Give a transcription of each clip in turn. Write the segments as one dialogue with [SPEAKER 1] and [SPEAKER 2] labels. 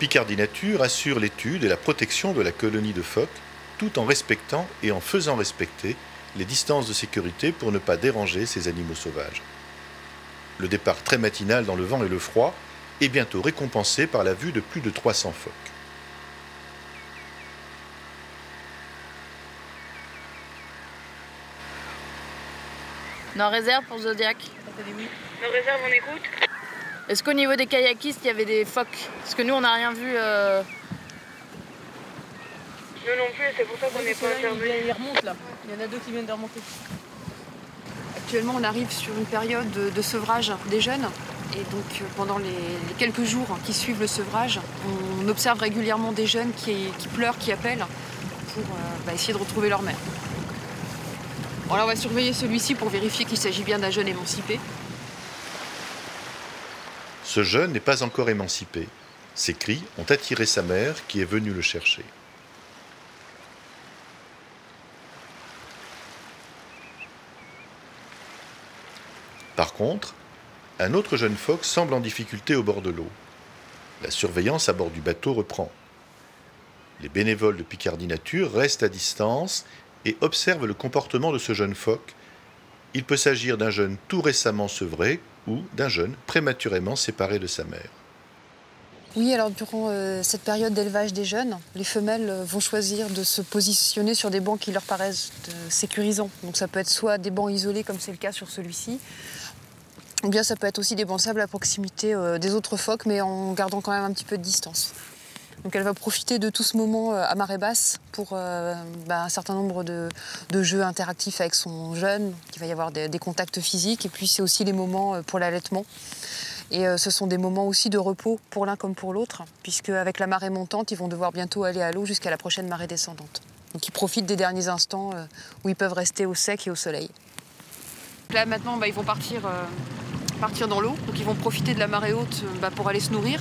[SPEAKER 1] Picardie Nature assure l'étude et la protection de la colonie de phoques, tout en respectant et en faisant respecter les distances de sécurité pour ne pas déranger ces animaux sauvages. Le départ très matinal dans le vent et le froid est bientôt récompensé par la vue de plus de 300 phoques.
[SPEAKER 2] Nos réserves pour Zodiac.
[SPEAKER 3] Nos réserves, on écoute.
[SPEAKER 2] Est-ce qu'au niveau des kayakistes, il y avait des phoques? Parce que nous, on n'a rien vu.
[SPEAKER 3] Nous non plus, c'est pour ça qu'on n'est pas intervenu.
[SPEAKER 4] Ils remontent là. Il y en a deux qui viennent de remonter.
[SPEAKER 5] Actuellement, on arrive sur une période de sevrage des jeunes. Et donc, pendant les quelques jours qui suivent le sevrage, on observe régulièrement des jeunes qui pleurent, qui appellent pour essayer de retrouver leur mère. Bon, là, on va surveiller celui-ci pour vérifier qu'il s'agit bien d'un jeune émancipé.
[SPEAKER 1] Ce jeune n'est pas encore émancipé. Ses cris ont attiré sa mère qui est venue le chercher. Par contre, un autre jeune phoque semble en difficulté au bord de l'eau. La surveillance à bord du bateau reprend. Les bénévoles de Picardie Nature restent à distance et observent le comportement de ce jeune phoque. Il peut s'agir d'un jeune tout récemment sevré ou d'un jeune prématurément séparé de sa mère.
[SPEAKER 5] Oui, alors durant cette période d'élevage des jeunes, les femelles vont choisir de se positionner sur des bancs qui leur paraissent sécurisants. Donc ça peut être soit des bancs isolés comme c'est le cas sur celui-ci, ou bien ça peut être aussi des bancs de sable à proximité des autres phoques, mais en gardant quand même un petit peu de distance. Donc elle va profiter de tout ce moment à marée basse pour un certain nombre de jeux interactifs avec son jeune. Il va y avoir des contacts physiques et puis c'est aussi les moments pour l'allaitement. Et ce sont des moments aussi de repos pour l'un comme pour l'autre, puisque avec la marée montante, ils vont devoir bientôt aller à l'eau jusqu'à la prochaine marée descendante. Donc ils profitent des derniers instants où ils peuvent rester au sec et au soleil. Là maintenant, ils vont partir dans l'eau, donc ils vont profiter de la marée haute pour aller se nourrir.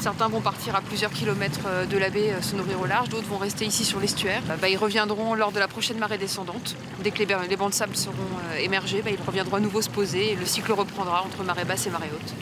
[SPEAKER 5] Certains vont partir à plusieurs kilomètres de la baie se nourrir au large, d'autres vont rester ici sur l'estuaire. Ils reviendront lors de la prochaine marée descendante. Dès que les bancs de sable seront émergés, ils reviendront à nouveau se poser et le cycle reprendra entre marée basse et marée haute.